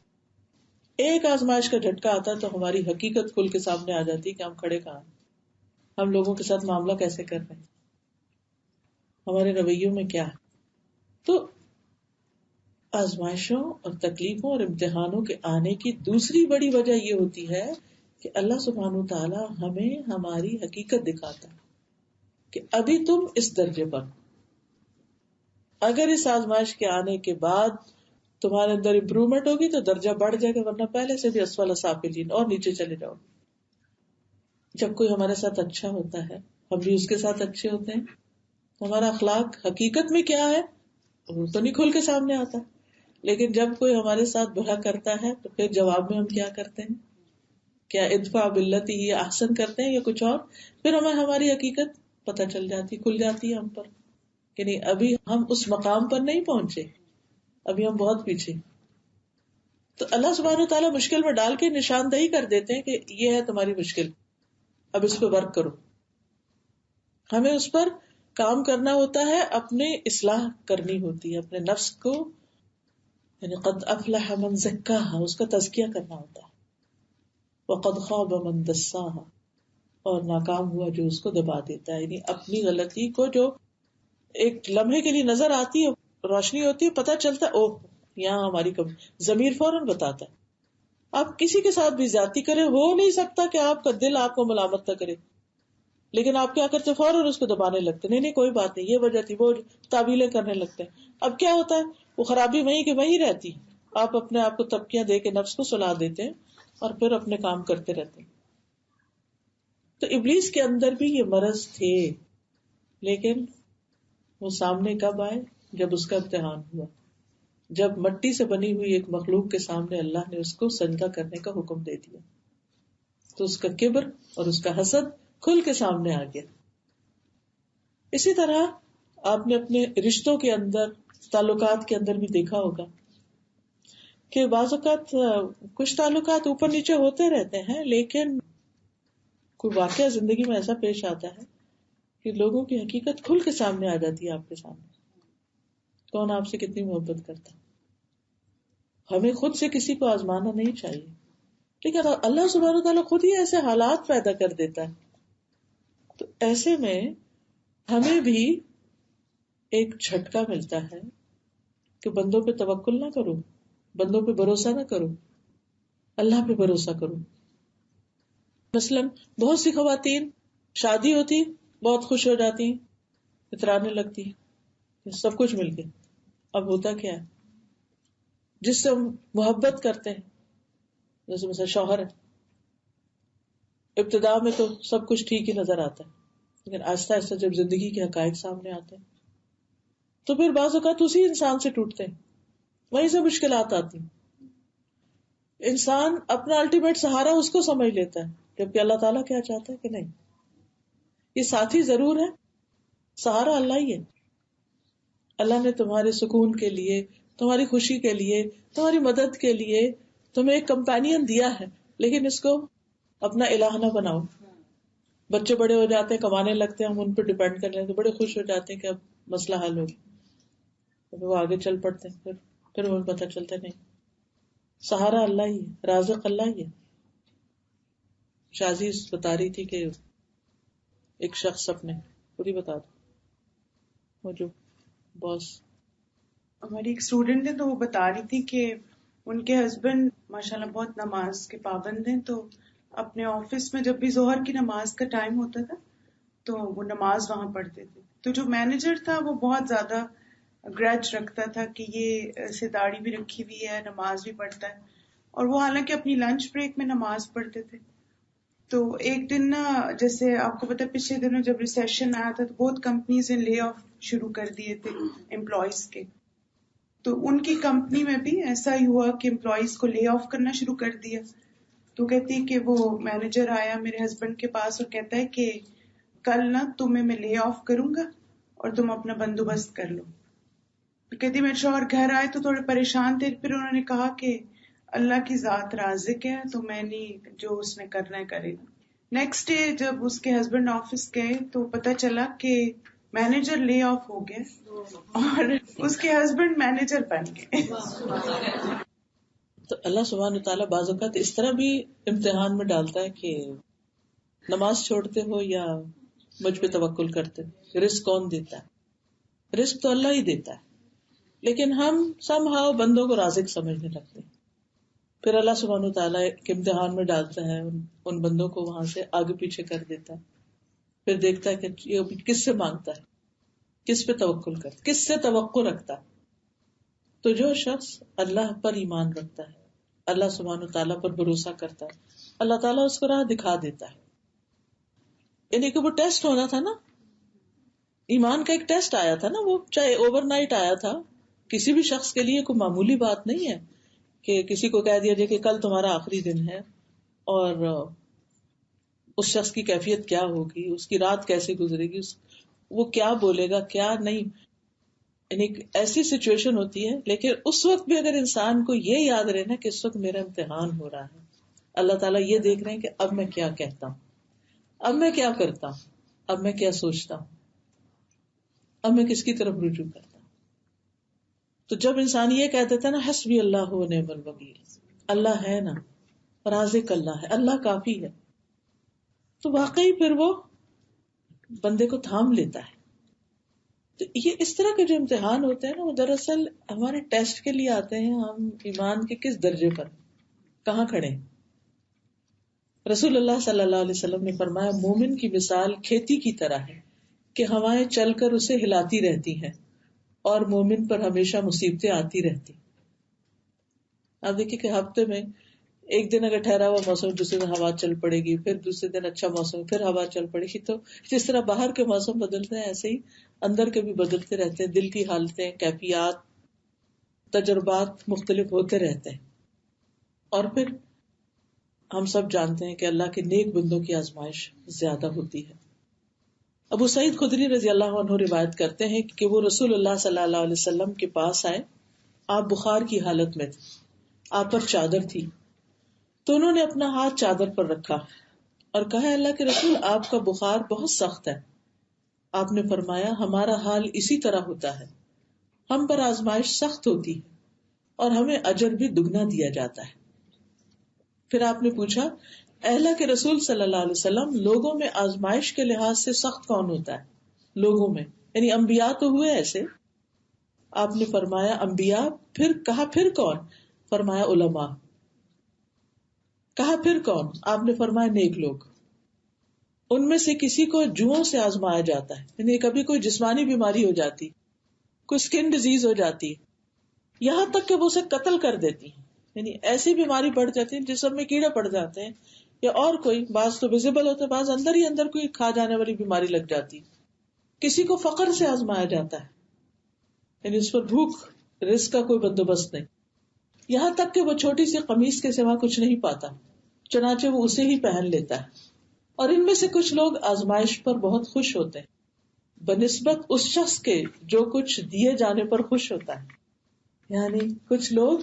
ایک آزمائش کا جھٹکا آتا ہے تو ہماری حقیقت کھل کے سامنے آ جاتی ہے کہ ہم کھڑے کہاں ہیں، ہم لوگوں کے ساتھ معاملہ کیسے کر رہے ہیں، ہمارے رویوں میں کیا ہے. تو آزمائشوں اور تکلیفوں اور امتحانوں کے آنے کی دوسری بڑی وجہ یہ ہوتی ہے کہ اللہ سبحانہ تعالیٰ ہمیں ہماری حقیقت دکھاتا ہے کہ ابھی تم اس درجے پر، اگر اس آزمائش کے آنے کے بعد تمہارے اندر امپرومنٹ ہوگی تو درجہ بڑھ جائے گا، ورنہ پہلے سے بھی اسفل سافلین اور نیچے چلے جاؤ. جب کوئی ہمارے ساتھ اچھا ہوتا ہے ہم بھی اس کے ساتھ اچھے ہوتے ہیں، ہمارا اخلاق حقیقت میں کیا ہے وہ تو نہیں کھل کے سامنے آتا. لیکن جب کوئی ہمارے ساتھ برا کرتا ہے تو پھر جواب میں ہم کیا کرتے ہیں؟ کیا ادفع باللتی ہی احسن کرتے ہیں یا کچھ اور؟ پھر ہمیں ہماری حقیقت پتہ چل جاتی، کھل جاتی ہے ہم پر کہ نہیں، ابھی ہم اس مقام پر نہیں پہنچے، ابھی ہم بہت پیچھے. تو اللہ سبحانہ تعالیٰ مشکل میں ڈال کے نشاندہی کر دیتے ہیں کہ یہ ہے تمہاری مشکل، اب اس پہ ورک کرو. ہمیں اس پر کام کرنا ہوتا ہے، اپنی اصلاح کرنی ہوتی ہے، اپنے نفس کو، یعنی قد افلح من زکاہا، اس کا تزکیہ کرنا ہوتا ہے. وقد خاب من دساہا، اور ناکام ہوا جو اس کو دبا دیتا ہے. یعنی اپنی غلطی کو جو ایک لمحے کے لیے نظر آتی ہے, روشنی ہوتی ہے, پتہ چلتا ہے اوہ یہاں ہماری کمی, ضمیر فوراً بتاتا ہے. آپ کسی کے ساتھ بھی زیادتی کریں, ہو نہیں سکتا کہ آپ کا دل آپ کو ملامت نہ کرے, لیکن آپ کیا کرتے فوراً اس کو دبانے لگتے, نہیں نہیں کوئی بات نہیں, یہ وجہ تھی, وہ تعویلیں کرنے لگتے ہیں. اب کیا ہوتا ہے, وہ خرابی وہیں کہ وہیں رہتی, آپ اپنے آپ کو تبکیاں دے کے نفس کو سلا دیتے ہیں اور پھر اپنے کام کرتے رہتے ہیں. تو ابلیس کے اندر بھی یہ مرض تھے, لیکن وہ سامنے کب آئے, جب اس کا امتحان ہوا, جب مٹی سے بنی ہوئی ایک مخلوق کے سامنے اللہ نے اس کو سجدہ کرنے کا حکم دے دیا, تو اس کا کبر اور اس کا حسد کھل کے سامنے آ گیا. اسی طرح آپ نے اپنے رشتوں کے اندر, تعلقات کے اندر بھی دیکھا ہوگا کہ بعض اوقات کچھ تعلقات اوپر نیچے ہوتے رہتے ہیں, لیکن کوئی واقعہ زندگی میں ایسا پیش آتا ہے کہ لوگوں کی حقیقت کھل کے سامنے آ جاتی ہے آپ کے سامنے. کون آپ سے کتنی محبت کرتا ہے. ہمیں خود سے کسی کو آزمانا نہیں چاہیے, لیکن اللہ سبحانہ و تعالیٰ خود ہی ایسے حالات پیدا کر دیتا ہے. تو ایسے میں ہمیں بھی ایک جھٹکا ملتا ہے کہ بندوں پہ توکل نہ کرو, بندوں پہ بھروسہ نہ کرو, اللہ پہ بھروسہ کرو. مثلاً بہت سی خواتین شادی ہوتی بہت خوش ہو جاتی, اترانے لگتی, سب کچھ مل گیا. اب ہوتا کیا ہے, جس سے ہم محبت کرتے ہیں, جیسے مثلا شوہر ہے, ابتدا میں تو سب کچھ ٹھیک ہی نظر آتا ہے, لیکن آہستہ آہستہ جب زندگی کے حقائق سامنے آتے ہیں تو پھر بعض اوقات اسی انسان سے ٹوٹتے ہیں, وہیں سے مشکلات آتی ہیں. انسان اپنا الٹیمیٹ سہارا اس کو سمجھ لیتا ہے, جبکہ اللہ تعالیٰ کیا چاہتا ہے کہ نہیں, یہ ساتھی ضرور ہے, سہارا اللہ ہی ہے. اللہ نے تمہارے سکون کے لیے, تمہاری خوشی کے لیے, تمہاری مدد کے لیے تمہیں ایک کمپینین دیا ہے, لیکن اس کو اپنا الہ نہ بناؤ. بچے بڑے ہو جاتے ہیں, کمانے لگتے ہیں, ہم ان پہ ڈیپینڈ کرنے لگتے, بڑے خوش ہو جاتے ہیں کہ اب مسئلہ حل ہو, وہ آگے چل پڑتے ہیں, پھر ہمیں پتہ چلتا نہیں سہارا اللہ ہی ہے, رازق اللہ ہی ہے. شازی بتا رہی تھی کہ ایک شخص اپنے پوری بتا دو, وہ جو باس ہماری ایک اسٹوڈنٹ ہے تو وہ بتا رہی تھی کہ ان کے ہسبینڈ ماشاءاللہ بہت نماز کے پابند ہیں, تو اپنے آفس میں جب بھی ظہر کی نماز کا ٹائم ہوتا تھا تو وہ نماز وہاں پڑھتے تھے. تو جو مینیجر تھا وہ بہت زیادہ گرج رکھتا تھا کہ یہ ایسے داڑھی بھی رکھی ہوئی ہے, نماز بھی پڑھتا ہے, اور وہ حالانکہ اپنی لنچ بریک میں نماز پڑھتے تھے. تو ایک دن نا, جیسے آپ کو پتا پچھلے دنوں جب ریسیشن آیا تھا تو بہت کمپنیز نے لے آف شروع کر دیے تھے امپلائیز کے. تو ان کی کمپنی میں بھی ایسا ہی ہوا کہ امپلائیز کو لے آف کرنا شروع کر دیا. تو کہتی کہ وہ مینیجر آیا میرے ہسبینڈ کے پاس اور کہتا ہے کہ کل نا تمہیں میں لے آف کروں گا اور تم اپنا بندوبست کر لو. تو کہتی میرے شوہر گھر آئے تو تھوڑے پریشان تھے, پھر انہوں نے کہا کہ اللہ کی ذات رازق ہے, تو میں نہیں, جو اس نے کرنا ہے کرے گا. نیکسٹ ڈے جب اس کے ہسبینڈ آفس گئے تو پتا چلا کہ مینیجر لے آف ہو گیا اور اس کے ہسبینڈ مینیجر بن گئے. تو اللہ سبحانہ وتعالیٰ بعض اوقات اس طرح بھی امتحان میں ڈالتا ہے کہ نماز چھوڑتے ہو یا مجھ پہ توکل کرتے ہو. رزق کون دیتا ہے؟ رزق تو اللہ ہی دیتا ہے, لیکن ہم سم ہاؤ بندوں کو رازق سمجھنے لگتے ہیں. پھر اللہ سبحانہ وتعالیٰ ایک امتحان میں ڈالتا ہے, ان بندوں کو وہاں سے آگے پیچھے کر دیتا ہے. پھر دیکھتا ہے کہ یہ کس سے مانگتا ہے, کس پہ توکل کرتا, کس سے توقع رکھتا ہے. تو جو شخص اللہ پر ایمان رکھتا ہے, اللہ سبحانہ وتعالیٰ پر بھروسہ کرتا ہے, اللہ تعالیٰ اس کو راہ دکھا دیتا ہے. یعنی کہ وہ ٹیسٹ ہونا تھا نا, ایمان کا ایک ٹیسٹ آیا تھا نا, وہ چاہے اوور نائٹ آیا تھا, کسی بھی شخص کے لیے کوئی معمولی بات نہیں ہے کہ کسی کو کہہ دیا جائے کہ کل تمہارا آخری دن ہے, اور اس شخص کی کیفیت کیا ہوگی, اس کی رات کیسے گزرے گی, وہ کیا بولے گا کیا نہیں. یعنی ایسی سچویشن ہوتی ہے, لیکن اس وقت بھی اگر انسان کو یہ یاد رہنا کہ اس وقت میرا امتحان ہو رہا ہے, اللہ تعالیٰ یہ دیکھ رہے ہیں کہ اب میں کیا کہتا ہوں, اب میں کیا کرتا ہوں, اب میں کیا سوچتا ہوں, اب میں کس کی طرف رجوع کرتا ہوں. تو جب انسان یہ کہہ دیتا ہے نا حسبی اللہ و نعم الوکیل, اللہ ہے نا, رازق اللہ ہے, اللہ کافی ہے, تو واقعی پھر وہ بندے کو تھام لیتا ہے. تو یہ اس طرح کے جو امتحان ہوتے ہیں نا، وہ دراصل ہمارے ٹیسٹ کے لیے آتے ہیں، ہم ایمان کے کس درجے پر کہاں کھڑے ہیں. رسول اللہ صلی اللہ علیہ وسلم نے فرمایا مومن کی مثال کھیتی کی طرح ہے کہ ہوائیں چل کر اسے ہلاتی رہتی ہیں اور مومن پر ہمیشہ مصیبتیں آتی رہتی. آپ دیکھیے کہ ہفتے میں ایک دن اگر ٹھہرا ہوا موسم، دوسرے دن ہوا چل پڑے گی، پھر دوسرے دن اچھا موسم، پھر ہوا چل پڑے گی. تو جس طرح باہر کے موسم بدلتے ہیں ایسے ہی اندر کے بھی بدلتے رہتے ہیں. دل کی حالتیں، کیفیات، تجربات مختلف ہوتے رہتے ہیں. اور پھر ہم سب جانتے ہیں کہ اللہ کے نیک بندوں کی آزمائش زیادہ ہوتی ہے. ابو سعید خدری رضی اللہ عنہ روایت کرتے ہیں کہ وہ رسول اللہ صلی اللہ علیہ وسلم کے پاس آئے. آپ بخار کی حالت میں تھے، آپ پر چادر تھی، تو انہوں نے اپنا ہاتھ چادر پر رکھا اور کہا اللہ کے رسول آپ کا بخار بہت سخت ہے. آپ نے فرمایا ہمارا حال اسی طرح ہوتا ہے، ہم پر آزمائش سخت ہوتی ہے اور ہمیں اجر بھی دگنا دیا جاتا ہے. پھر آپ نے پوچھا اے اللہ کے رسول صلی اللہ علیہ وسلم لوگوں میں آزمائش کے لحاظ سے سخت کون ہوتا ہے؟ لوگوں میں یعنی انبیاء تو ہوئے ایسے. آپ نے فرمایا انبیاء. پھر کہا پھر کون؟ فرمایا علماء. کہا پھر کون؟ آپ نے فرمایا نیک لوگ. ان میں سے کسی کو جوؤں سے آزمایا جاتا ہے، یعنی کبھی کوئی جسمانی بیماری ہو جاتی، کوئی اسکن ڈیزیز ہو جاتی، یہاں تک کہ وہ اسے قتل کر دیتی، یعنی ایسی بیماری پڑ جاتی ہے جسم میں کیڑے پڑ جاتے ہیں، یا اور کوئی بعض تو ویزیبل ہوتے ہیں، بعض اندر ہی اندر کوئی کھا جانے والی بیماری لگ جاتی. کسی کو فقر سے آزمایا جاتا ہے، یعنی اس پر بھوک رزق کا کوئی بندوبست نہیں، یہاں تک کہ وہ چھوٹی سی قمیص کے سوا کچھ نہیں پاتا، چنانچہ وہ اسے ہی پہن لیتا ہے. اور ان میں سے کچھ لوگ آزمائش پر بہت خوش ہوتے ہیں بنسبت اس شخص کے جو کچھ دیے جانے پر خوش ہوتا ہے. یعنی کچھ لوگ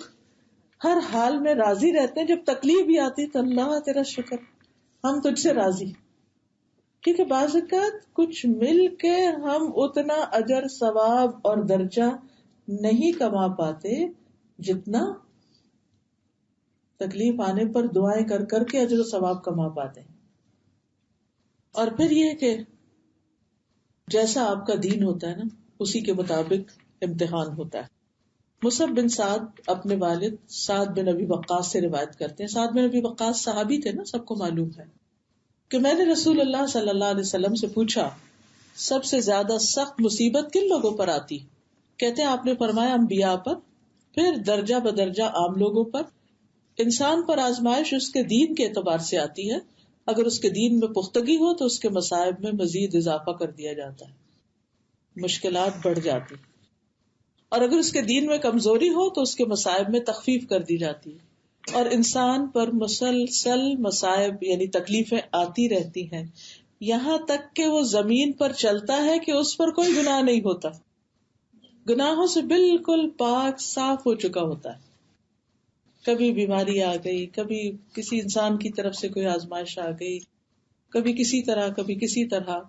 ہر حال میں راضی رہتے ہیں، جب تکلیف بھی آتی تو اللہ تیرا شکر ہم تجھ سے راضی. کیونکہ بعض اوقات کچھ مل کے ہم اتنا اجر ثواب اور درجہ نہیں کما پاتے جتنا تکلیف آنے پر دعائیں کر کر کے اجر و ثواب کما پاتے ہیں. اور پھر یہ کہ جیسا آپ کا دین ہوتا ہے نا اسی کے مطابق امتحان ہوتا ہے. مصعب بن سعد اپنے والد سعد بن ابی وقاص سے روایت کرتے ہیں. سعد بن ابی وقاص صحابی تھے نا، سب کو معلوم ہے کہ میں نے رسول اللہ صلی اللہ علیہ وسلم سے پوچھا سب سے زیادہ سخت مصیبت کن لوگوں پر آتی؟ کہتے ہیں آپ نے فرمایا انبیاء پر، پھر درجہ بدرجہ عام لوگوں پر. انسان پر آزمائش اس کے دین کے اعتبار سے آتی ہے، اگر اس کے دین میں پختگی ہو تو اس کے مصائب میں مزید اضافہ کر دیا جاتا ہے، مشکلات بڑھ جاتی. اور اگر اس کے دین میں کمزوری ہو تو اس کے مصائب میں تخفیف کر دی جاتی ہے. اور انسان پر مسلسل مصائب یعنی تکلیفیں آتی رہتی ہیں یہاں تک کہ وہ زمین پر چلتا ہے کہ اس پر کوئی گناہ نہیں ہوتا، گناہوں سے بالکل پاک صاف ہو چکا ہوتا ہے. کبھی بیماری آ گئی، کبھی کسی انسان کی طرف سے کوئی آزمائش آ گئی، کبھی کسی طرح کبھی کسی طرح،